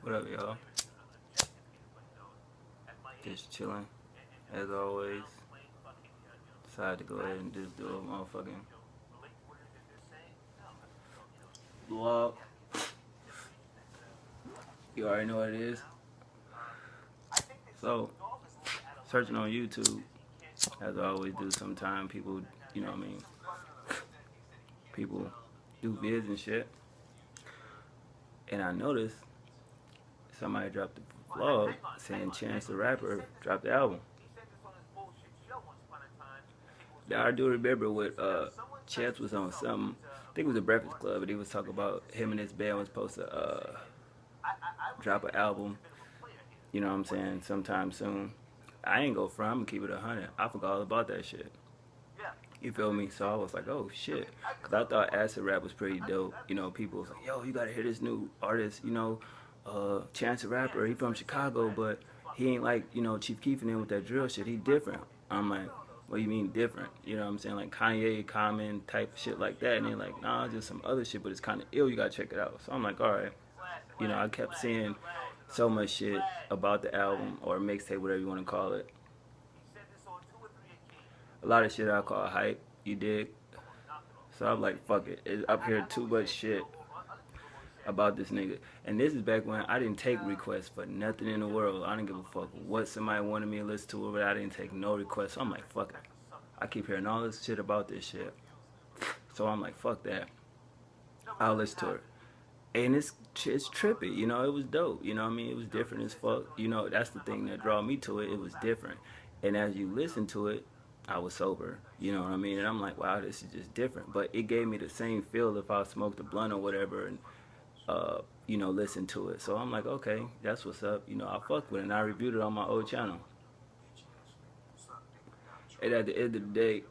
What up, y'all? Just chilling, as always. Decided to go ahead and just do a motherfucking vlog. You already know what it is. So, searching on YouTube, as I always do sometimes, people, you know what I mean, people do vids and shit. And I noticed somebody dropped a vlog saying Chance the Rapper dropped the album. I do remember what Chance was on something. I think it was a Breakfast Club, but he was talking about him and his band was supposed to drop an album. You know what I'm saying? Sometime soon. I ain't go front. I'm gonna keep it 100. I forgot all about that shit. You feel me? So I was like, oh shit, cause I thought acid rap was pretty dope. You know, people was like, yo, you gotta hear this new artist. You know, Chance the Rapper. He from Chicago, but he ain't like, you know, Chief Keef and him with that drill shit. He different. I'm like, what do you mean different? You know what I'm saying? Like Kanye, Common type shit like that. And they're like, nah, just some other shit, but it's kind of ill. You gotta check it out. So I'm like, all right. You know, I kept seeing so much shit about the album or mixtape, whatever you want to call it. A lot of shit I call hype. You dig? So I'm like, fuck it. It's up here too much shit about this nigga. And this is back when I didn't take requests for nothing in the world. I didn't give a fuck what somebody wanted me to listen to, but I didn't take no requests. So I'm like, fuck it. I keep hearing all this shit about this shit. So I'm like, fuck that. I'll listen to it. And it's trippy, you know, it was dope. You know what I mean? It was different as fuck. You know, that's the thing that drew me to it. It was different. And as you listen to it, I was sober, you know what I mean? And I'm like, wow, this is just different. But it gave me the same feel if I smoked a blunt or whatever and, you know, listened to it. So I'm like, okay, that's what's up. You know, I fucked with it and I reviewed it on my old channel. And at the end of the day,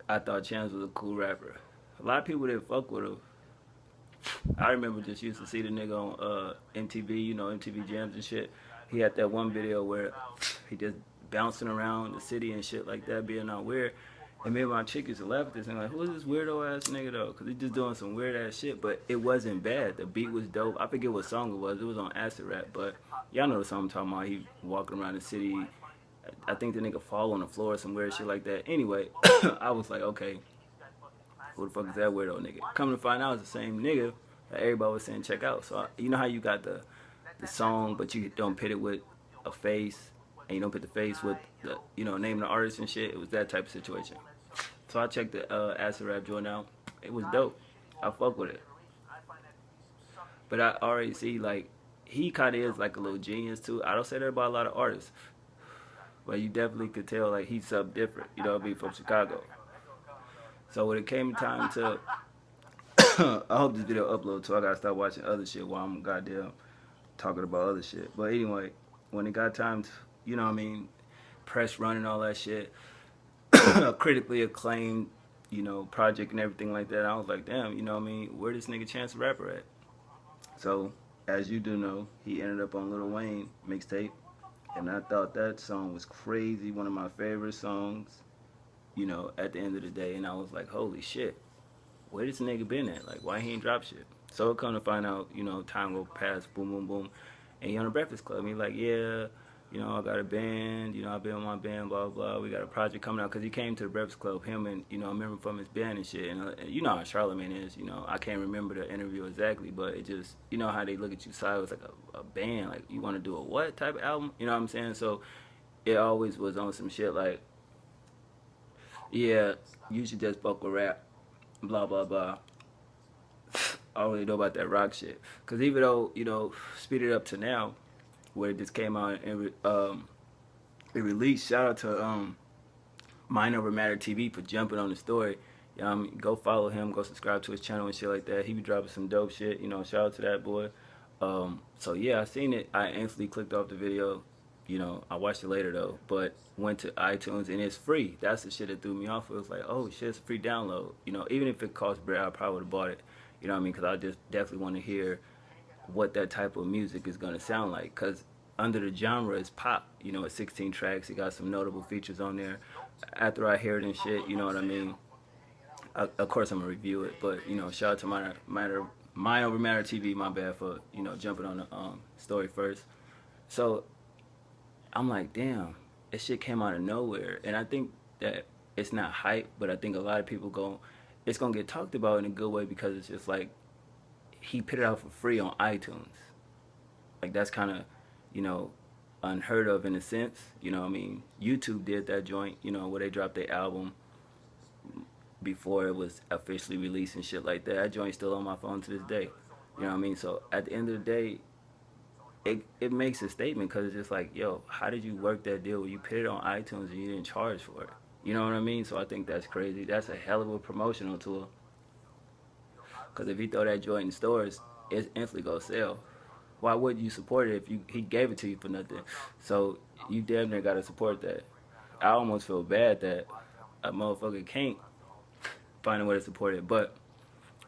I thought Chance was a cool rapper. A lot of people didn't fuck with him. I remember just used to see the nigga on MTV, you know, MTV Jams and shit. He had that one video where he just bouncing around the city and shit like that, being all weird. And me and my chick used to laugh at this and like, who is this weirdo ass nigga though? Cause he just doing some weird ass shit, but it wasn't bad. The beat was dope. I forget what song it was. It was on acid rap, but y'all know the song I'm talking about. He walking around the city. I think the nigga fall on the floor or some weird shit like that. Anyway, I was like, okay, who the fuck is that weirdo nigga? Coming to find out, it's the same nigga that everybody was saying check out. So you know how you got the song, but you don't put it with a face, and you don't put the face with the, you know, name of the artist and shit. It was that type of situation. So I checked the acid rap joint out. It was dope. I fuck with it. But I already see like he kind of is like a little genius too. I don't say that about a lot of artists, but you definitely could tell like he's something different. You know what I mean? From Chicago. So when it came time to, I hope this video uploads, so I gotta stop watching other shit while I'm goddamn talking about other shit. But anyway, when it got time to, you know what I mean, press run and all that shit, critically acclaimed, you know, project and everything like that, I was like, damn, you know what I mean, where this nigga Chance the Rapper at? So, as you do know, he ended up on Lil Wayne mixtape, and I thought that song was crazy, one of my favorite songs, you know, at the end of the day, and I was like, holy shit, where this nigga been at? Like, why he ain't drop shit? So it come to find out, you know, time go past, boom, boom, boom, and he on the Breakfast Club, and he like, yeah, you know, I got a band, you know, I've been on my band, blah, blah, we got a project coming out, because he came to the Breakfast Club, him and, you know, I remember from his band and shit, and you know how Charlemagne is, you know, I can't remember the interview exactly, but it just, you know how they look at you sideways like a band, like, you want to do a what type of album, you know what I'm saying? So it always was on some shit like, yeah, you should just fuck with rap, blah, blah, blah. I don't really know about that rock shit. Because even though, you know, speed it up to now, where it just came out and it released, shout out to Mind Over Matter TV for jumping on the story. Go follow him, go subscribe to his channel and shit like that. He be dropping some dope shit, you know, shout out to that boy. So yeah, I seen it. I instantly clicked off the video. You know, I watched it later though, but went to iTunes and it's free. That's the shit that threw me off. It was like, oh shit, it's a free download. You know, even if it cost bread, I probably would have bought it. You know what I mean? Because I just definitely want to hear what that type of music is going to sound like. Because under the genre is pop. You know, it's 16 tracks. It got some notable features on there. After I hear it and shit, you know what I mean? Of course, I'm going to review it. But, you know, shout out to Mind over matter TV. My bad for jumping on the story first. So I'm like, damn, that shit came out of nowhere, and I think that it's not hype, but I think a lot of people it's gonna get talked about in a good way because it's just like he put it out for free on iTunes. Like that's kind of, you know, unheard of in a sense. You know, what I mean, YouTube did that joint, where they dropped their album before it was officially released and shit like that. That joint's still on my phone to this day. You know what I mean? So at the end of the day, it makes a statement because it's just like, yo, how did you work that deal where you put it on iTunes and you didn't charge for it? You know what I mean? So I think that's crazy. That's a hell of a promotional tool. Because if you throw that joint in stores, it instantly go sell. Why would you support it if he gave it to you for nothing? So you damn near gotta support that. I almost feel bad that a motherfucker can't find a way to support it, but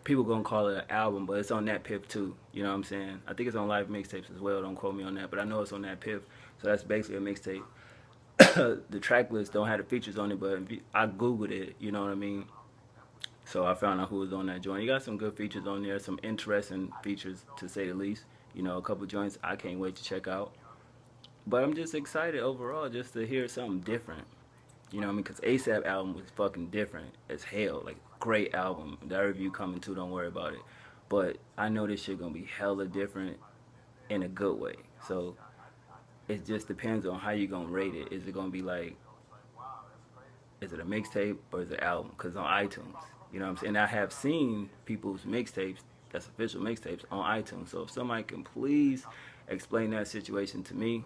people gonna call it an album, but it's on that Piff too. You know what I'm saying? I think it's on live mixtapes as well. Don't quote me on that, but I know it's on that Piff. So that's basically a mixtape. The track list don't have the features on it, but I googled it. You know what I mean? So I found out who was on that joint. You got some good features on there, some interesting features to say the least. A couple joints I can't wait to check out. But I'm just excited overall just to hear something different. You know what I mean? Because ASAP album was fucking different as hell. Like, great album. That review coming too, don't worry about it. But I know this shit gonna be hella different in a good way. So it just depends on how you gonna rate it. Is it gonna be like, is it a mixtape or is it an album? Because on iTunes, you know what I'm saying? I have seen people's mixtapes, that's official mixtapes, on iTunes. So if somebody can please explain that situation to me,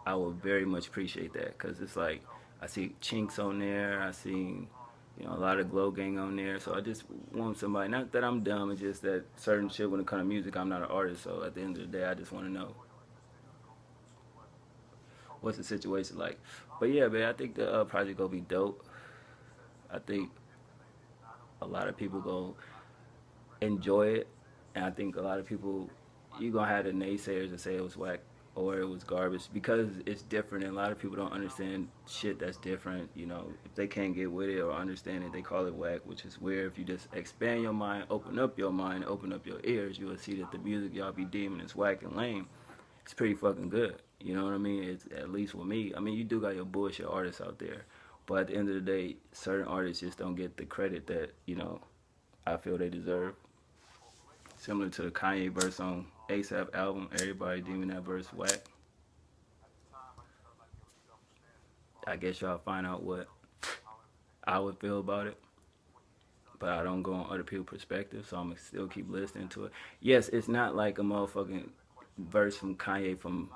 I would very much appreciate that. Because it's like, I see Chinks on there, I seen, a lot of Glow Gang on there. So I just want somebody, not that I'm dumb, it's just that certain shit when it comes to music, I'm not an artist. So at the end of the day, I just want to know what's the situation like. But yeah, man, I think the project gonna be dope. I think a lot of people gonna enjoy it, and I think a lot of people, you gonna have the naysayers that say it was whack or it was garbage because it's different, and a lot of people don't understand shit that's different. If they can't get with it or understand it, they call it whack, which is weird. If you just expand your mind, open up your mind, open up your ears, you will see that the music y'all be deeming is whack and lame. It's pretty fucking good. You know what I mean? It's at least with me. I mean, you do got your bullshit artists out there, but at the end of the day, certain artists just don't get the credit that I feel they deserve. Similar to the Kanye verse on ASAP album, everybody deeming that verse whack. I guess y'all find out what I would feel about it, but I don't go on other people's perspective, so I'm gonna still keep listening to it. Yes, it's not like a motherfucking verse from Kanye from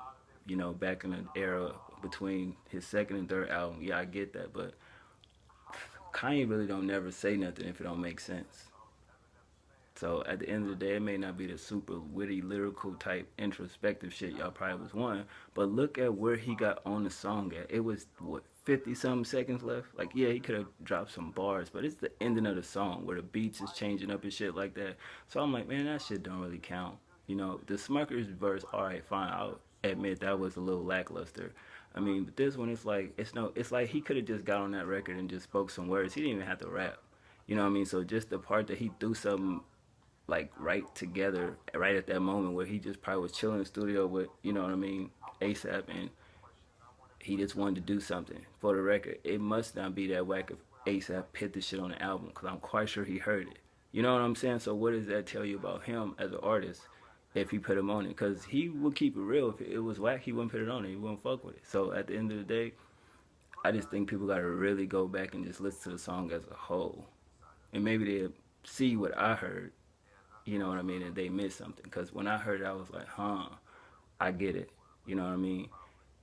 back in the era between his second and third album. Yeah, I get that, but Kanye really don't never say nothing if it don't make sense. So at the end of the day, it may not be the super witty, lyrical type, introspective shit y'all probably was wanting, but look at where he got on the song at. It was, what, 50 something seconds left? Like, yeah, he could have dropped some bars, but it's the ending of the song where the beats is changing up and shit like that. So I'm like, man, that shit don't really count. The Smuckers verse, alright, fine, I'll admit that was a little lackluster. I mean, but this one, it's like he could have just got on that record and just spoke some words. He didn't even have to rap. You know what I mean? So just the part that he threw something like right together right at that moment where he just probably was chilling in the studio with, you know what I mean, ASAP, and he just wanted to do something for the record. It must not be that whack if ASAP put the shit on the album because I'm quite sure he heard it. You know what I'm saying? So what does that tell you about him as an artist if he put him on it? Because he would keep it real. If it was whack, he wouldn't put it on it. He wouldn't fuck with it. So at the end of the day, I just think people got to really go back and just listen to the song as a whole. And maybe they'll see what I heard, you know what I mean, and they missed something. Because when I heard it, I was like, huh, I get it. You know what I mean?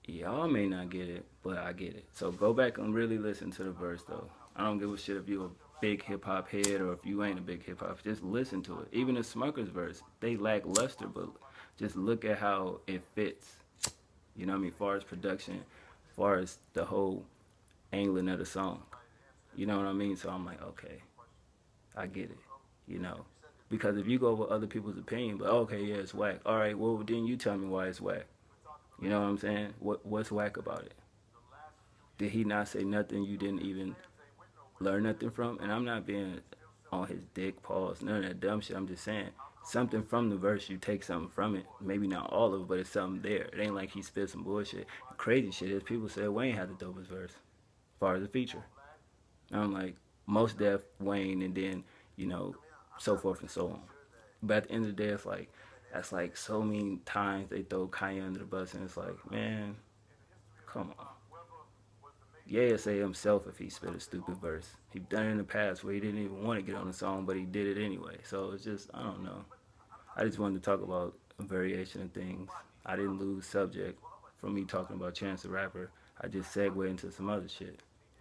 Y'all may not get it, but I get it. So go back and really listen to the verse, though. I don't give a shit if you're a big hip-hop head or if you ain't a big hip-hop. Just listen to it. Even the Smuckers verse, they lack luster, but just look at how it fits. You know what I mean? Far as production, far as the whole angling of the song. You know what I mean? So I'm like, okay, I get it. You know? Because if you go with other people's opinion, but okay, yeah, it's whack. All right, well, then you tell me why it's whack. You know what I'm saying? What's whack about it? Did he not say nothing you didn't even learn nothing from? And I'm not being on his dick, pause, none of that dumb shit. I'm just saying, something from the verse, you take something from it. Maybe not all of it, but it's something there. It ain't like he spit some bullshit. The crazy shit is people say Wayne had the dopest verse as far as the feature. And I'm like, most Def, Wayne, and then, you know, so forth and so on. But at the end of the day, it's like, that's like so many times they throw Kanye under the bus, and it's like, man, come on. Yeah, say himself if he spit a stupid verse. He done it in the past where he didn't even want to get on the song, but he did it anyway. So it's just, I don't know. I just wanted to talk about a variation of things. I didn't lose subject from me talking about Chance the Rapper. I just segued into some other shit.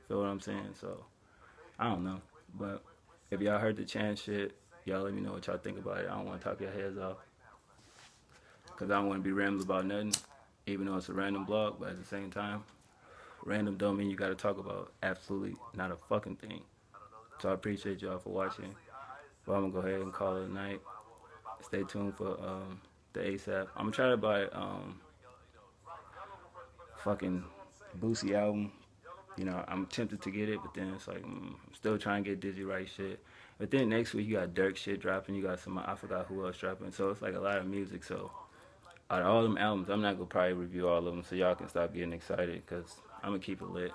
Feel what I'm saying? So, I don't know. But if y'all heard the Chance shit, y'all let me know what y'all think about it. I don't want to talk your heads off. Because I don't want to be rambling about nothing, even though it's a random blog. But at the same time, random don't mean you got to talk about absolutely not a fucking thing. So I appreciate y'all for watching. Well, I'm going to go ahead and call it a night. Stay tuned for the ASAP. I'm going to try to buy fucking Boosie album. You know, I'm tempted to get it, but then it's like, I'm still trying to get Dizzy Right shit. But then next week you got Dirk shit dropping. You got some, I forgot who else dropping. So it's like a lot of music. So out of all them albums, I'm not going to probably review all of them so y'all can stop getting excited because I'm going to keep it lit.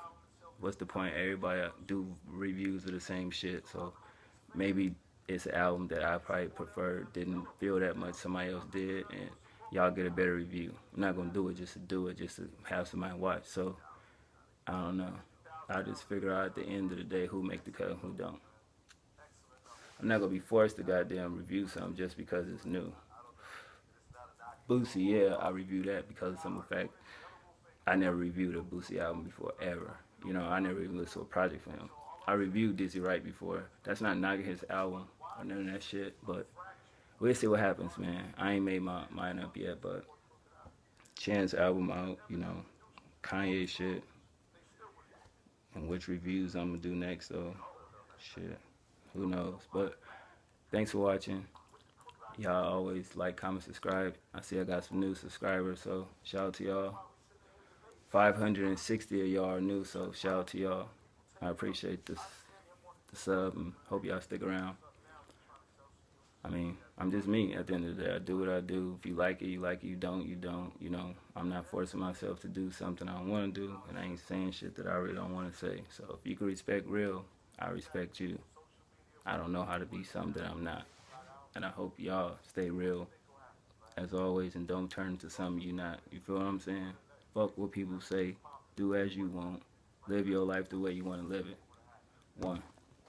What's the point? Everybody do reviews of the same shit. So maybe it's an album that I probably prefer, didn't feel that much, somebody else did, and y'all get a better review. I'm not gonna do it just to do it, just to have somebody watch. So I don't know. I just figure out at the end of the day who make the cut and who don't. I'm not gonna be forced to goddamn review something just because it's new. Boosie, yeah, I review that because of some fact I never reviewed a Boosie album before ever. You know, I never even listened to a project from him. I reviewed Dizzy Wright before. That's not knocking his album or none of that shit, but we'll see what happens, man. I ain't made my mind up yet, but Chance album out, you know, Kanye shit, and which reviews I'm gonna do next, though. Shit, who knows? But thanks for watching. Y'all always like, comment, subscribe. I see I got some new subscribers, so shout out to y'all. 560 of y'all are new, so shout out to y'all. I appreciate the sub and hope y'all stick around. I mean, I'm just me at the end of the day. I do what I do. If you like it, you like it. You don't, you don't. You know, I'm not forcing myself to do something I don't want to do, and I ain't saying shit that I really don't want to say. So if you can respect real, I respect you. I don't know how to be something that I'm not. And I hope y'all stay real as always and don't turn into something you're not. You feel what I'm saying? Fuck what people say. Do as you want. Live your life the way you want to live it. One.